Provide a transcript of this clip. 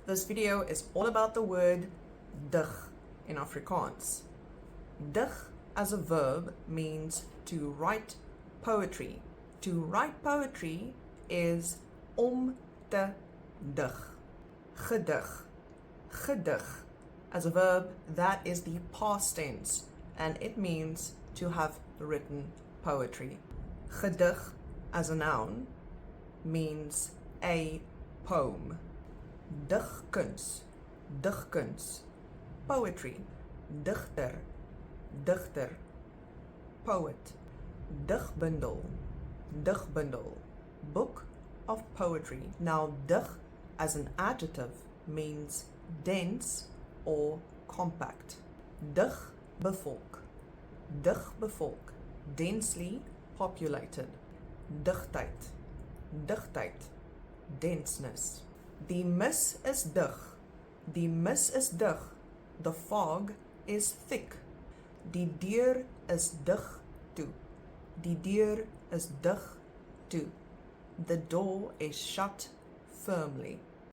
This video is all about the word dig in Afrikaans. Dig as a verb means to write poetry. To write poetry is om te dig. Gedig. Gedig. As a verb, that is the past tense, and it means to have written poetry. Gedig as a noun means a poem. Digkuns, digkuns, poetry, dichter, dichter, poet. Digbundel, digbundel, book of poetry. Now, dig as an adjective means dense or compact. Digbevolk, digbevolk, densely populated. Digtheid, digtheid, denseness. Die mis is dig. Die mis is dig. The fog is thick. Die deur is dig toe. Die deur is dig toe. The door is shut firmly.